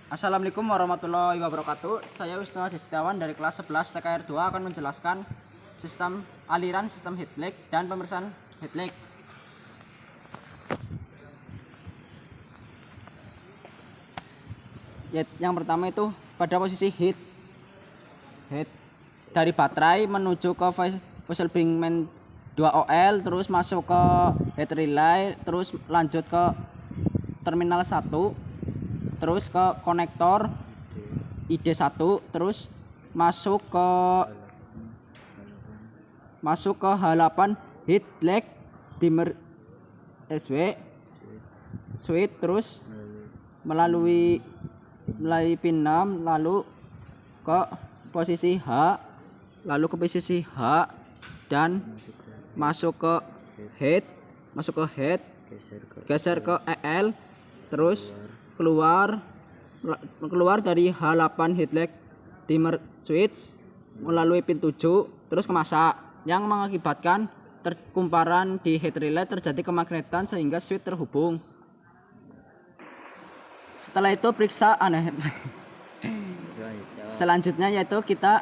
Assalamualaikum warahmatullahi wabarakatuh. Saya Wisnu Hadi Setiawan dari kelas 11 TKR 2 akan menjelaskan sistem aliran, sistem headlight, dan pemeriksaan headlight. Yang pertama itu pada posisi head dari baterai menuju ke fuel Brinkmann 2OL, terus masuk ke head relay, terus lanjut ke terminal 1, terus ke konektor ID1, terus masuk ke halapan headlight dimmer SW switch, terus melalui pin 6, lalu ke posisi H, dan masuk ke head, geser ke EL, terus keluar dari halapan headlight dimmer switch melalui pin 7, terus ke masa yang mengakibatkan kumparan di head relay, terjadi kemagnetan sehingga switch terhubung. Setelah itu periksa selanjutnya yaitu kita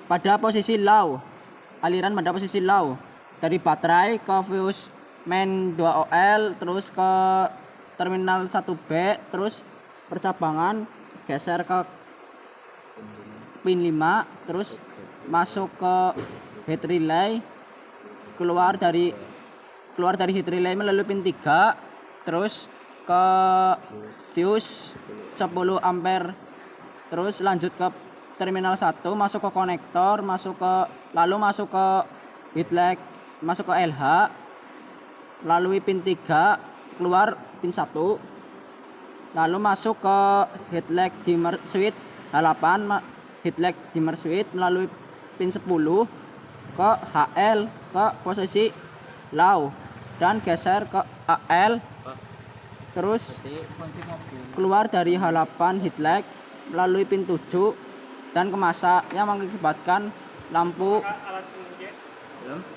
pada posisi low, aliran pada posisi low dari baterai ke fuse main 2OL, terus ke terminal 1B, terus percabangan geser ke pin 5, terus masuk ke head relay, keluar dari head relay melalui pin 3, terus ke fuse 10 ampere, terus lanjut ke terminal 1, masuk ke konektor, lalu masuk ke headlight, masuk ke LH, melalui pin 3, keluar pin 1, lalu masuk ke headlight dimmer switch H8, headlight dimmer switch melalui pin 10 ke HL ke posisi low, dan geser ke AL, terus keluar dari halapan headlight melalui pin 7 dan ke masa yang mengakibatkan lampu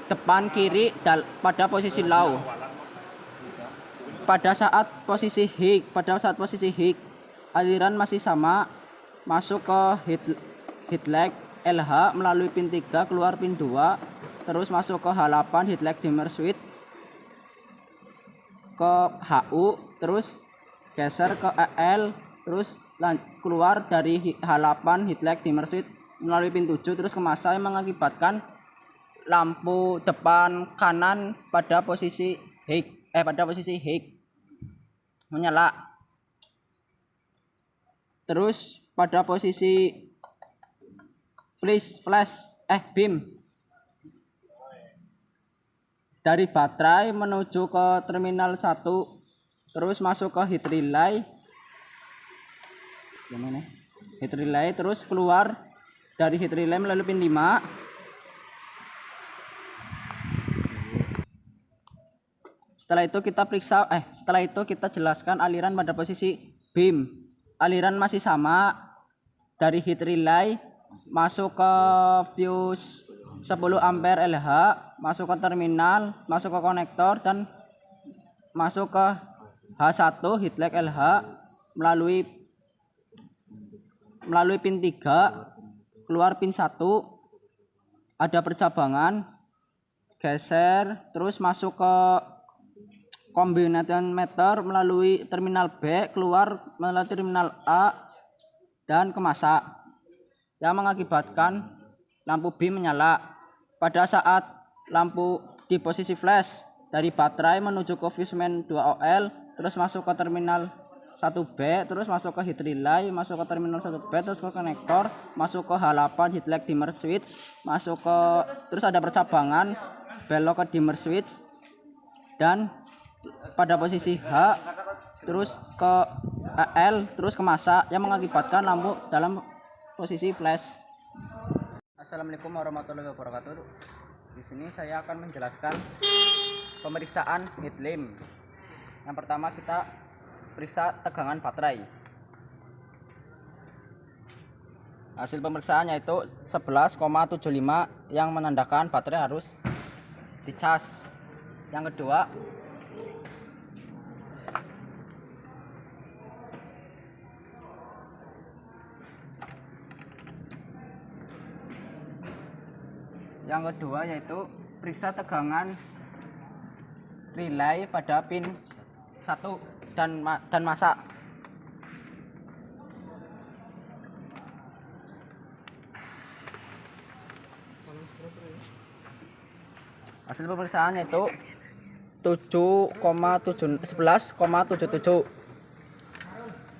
depan kiri pada posisi low. Pada saat posisi high, aliran masih sama, masuk ke headlight LH melalui pin 3, keluar pin 2, terus masuk ke halapan headlight dimmer switch ke HU, terus geser ke EL, terus keluar dari halapan headlight dimmer switch melalui pin 7, terus ke masa yang mengakibatkan lampu depan kanan pada posisi high menyala. Terus pada posisi beam dari baterai menuju ke terminal 1, terus masuk ke head relay, terus keluar dari head relay melalui pin 5. Setelah itu kita jelaskan aliran pada posisi beam. Aliran masih sama dari head relay masuk ke fuse 10 ampere LH, masuk ke terminal, masuk ke konektor, dan masuk ke H1 headlight LH melalui pin 3, keluar pin 1, ada percabangan, geser, terus masuk ke kombination meter melalui terminal B, keluar melalui terminal A, dan ke masa yang mengakibatkan lampu beam menyala. Pada saat lampu di posisi flash dari baterai menuju ke fuse main 2OL, terus masuk ke terminal 1B, terus masuk ke head relay, masuk ke terminal 1B, terus ke konektor, masuk ke halapan headlight dimmer switch, terus ada percabangan belok ke dimmer switch, dan pada posisi H, terus ke AL, terus ke masa yang mengakibatkan lampu dalam posisi flash. Assalamualaikum warahmatullahi wabarakatuh. Di sini saya akan menjelaskan pemeriksaan headlamp. Yang pertama kita periksa tegangan baterai. Hasil pemeriksaannya itu 11,75 yang menandakan baterai harus dicas. Yang kedua, Yang kedua yaitu periksa tegangan relay pada pin 1 dan masa. Hasil pemeriksaan yaitu 11,77.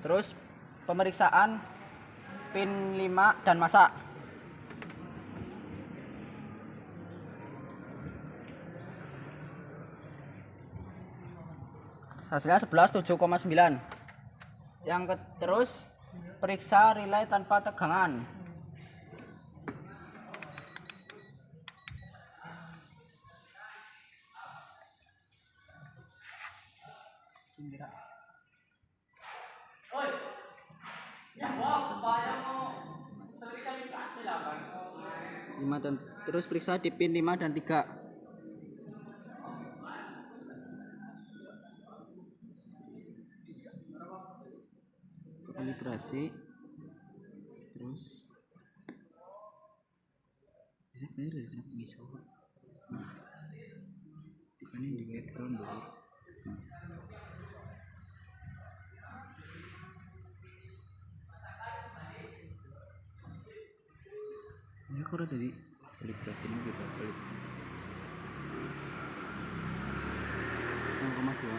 Terus pemeriksaan pin 5 dan masa. Hasilnya 11,7,9. Terus periksa relay tanpa tegangan. Terus periksa di pin 5 dan 3. Kalibrasi. Terus ya kalau tadi kalibrasinya kita klik 0,2.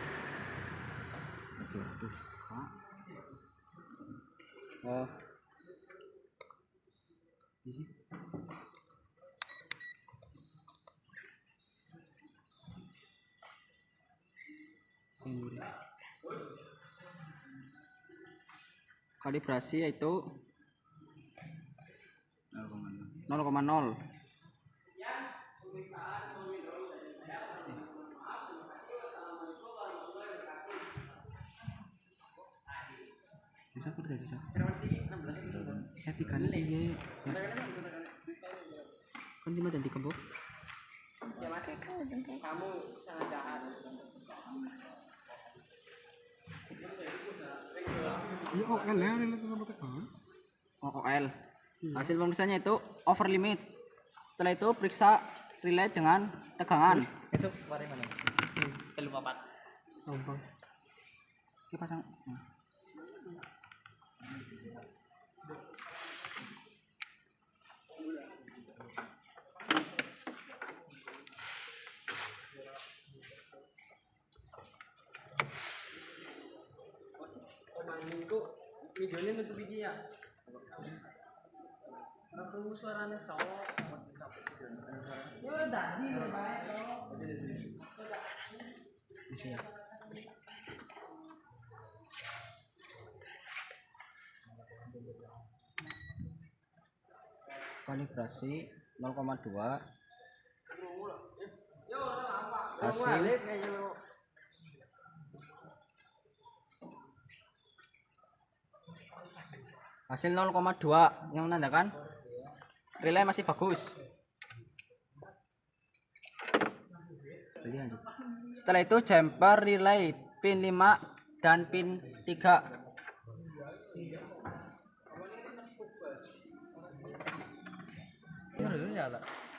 Oke, terus di sini. Kalibrasi yaitu 0,0. Bisa aku tadi bisa. Etika nih kan 5 dan 3 bu. Kamu sangat jahat. Iya OL ya, OL. Hasil pemeriksaannya itu over limit. Setelah itu periksa relay dengan tegangan. Besok mari mana? Telu 4. Gampang. Kita pasang. Minggu videonya nutup video ya. Aku suaranya cowok. Ya tadi baik loh. Bisa. Kalibrasi 0,2. Hasil 0,2 yang menandakan relay masih bagus. Setelah itu jumper relay pin 5 dan pin 3.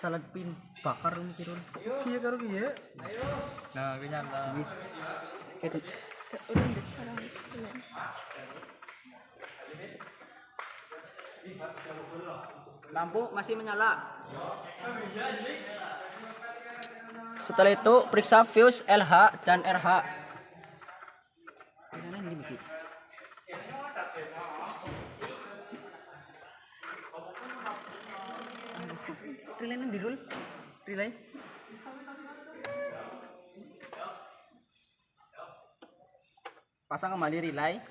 Salah pin bakar ini turun. Iya karo kiye. Nah, pinya wis. Lampu masih menyala. Setelah itu periksa fuse LH dan RH. Relay di roll. Relay. Pasang kembali relay.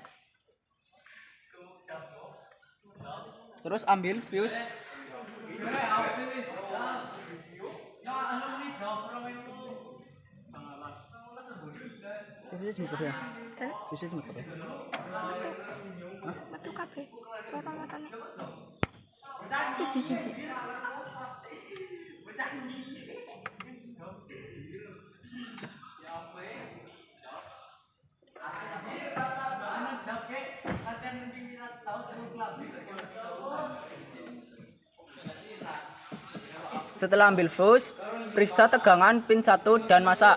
Terus ambil fuse. Fuse mikro ya? Fuse mikro ya? Metu kabeh. Loro matane. Siji. Setelah ambil fuse, periksa tegangan pin 1 dan masak.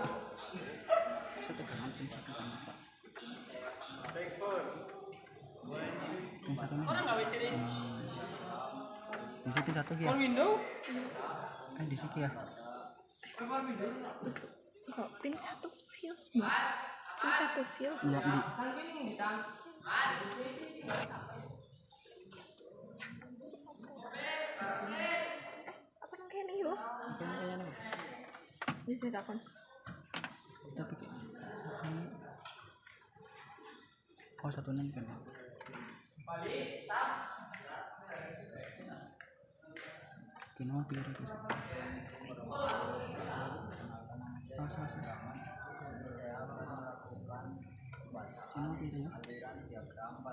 Di sini pin 1 ya. Di sini ya. Kok pin 1 fuse, Mbak? Pin 1 fuse. Iya, di. Apa nang kene yo? Bisa takon. Tapi oh satunya kan. Kino pilih itu. Kino pilih ya.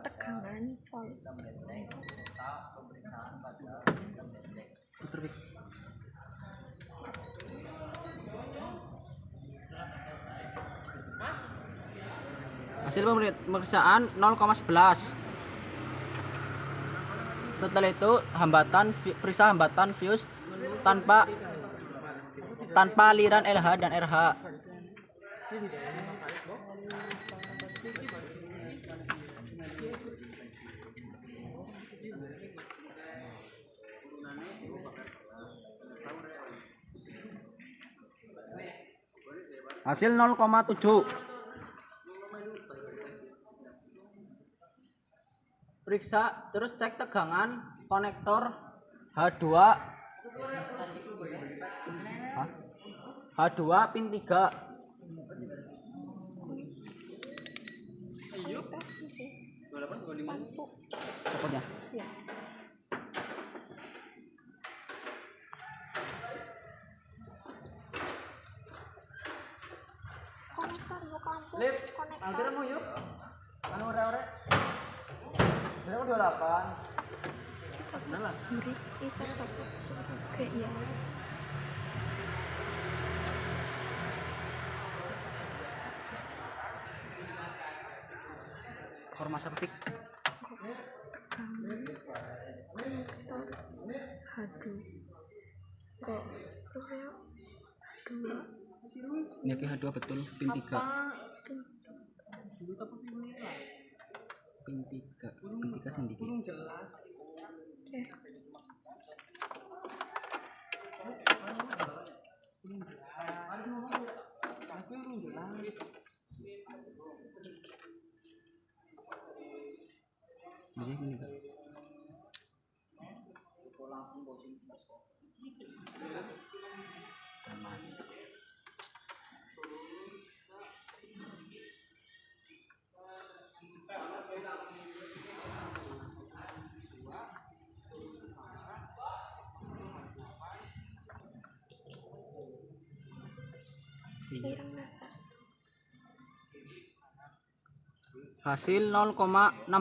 Tegangan volt. Puter Wik. Hasil pemeriksaan 0,11. Setelah itu periksa hambatan fuse tanpa aliran LH dan RH. Hasil 0,7. Periksa terus cek tegangan konektor H2 pin 3. Lampu. Cepatnya. Ya. Konektor buka lampu. Konektor. Mau yuk. Anu ore-ore. Berapa 28? Bener lah. Beri isa satu. Oke, iya. Kormas apik. Tegangan konektor H2. Kok tuh ya? H2. Ya H2 betul pin 3. Pin 3 sendiri. Oke. Bisa ini Kak. Masak. Sirang masak. Hasil 0,16.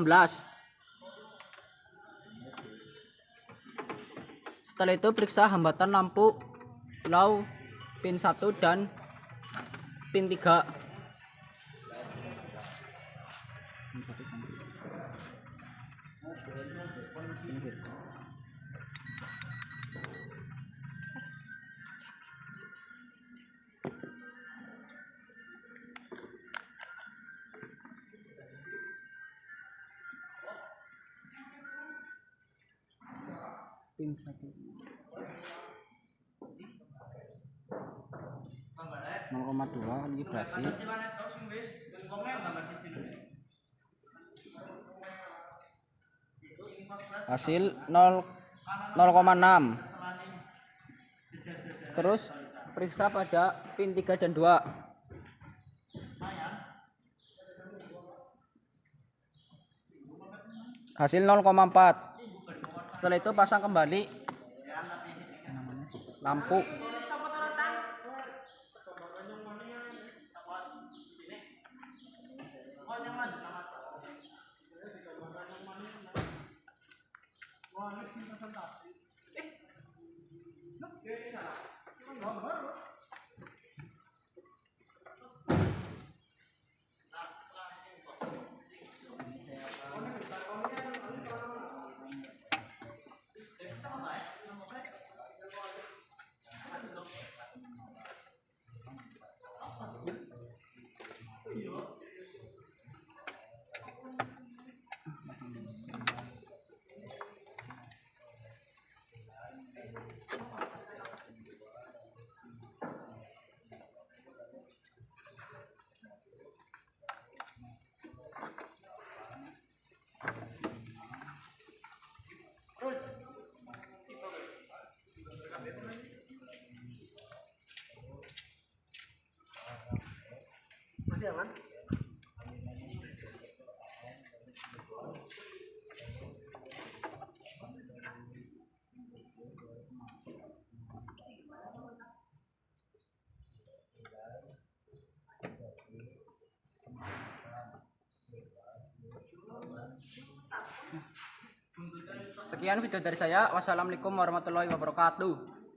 Setelah itu periksa hambatan lampu low pin 1 dan pin 3. Pin 1 0,2 ini berhasil. Hasil 0,6. Terus periksa pada pin 3 dan 2. Hasil 0,4. Setelah itu pasang kembali lampu. tangan. Sekian video dari saya. Wassalamualaikum warahmatullahi wabarakatuh.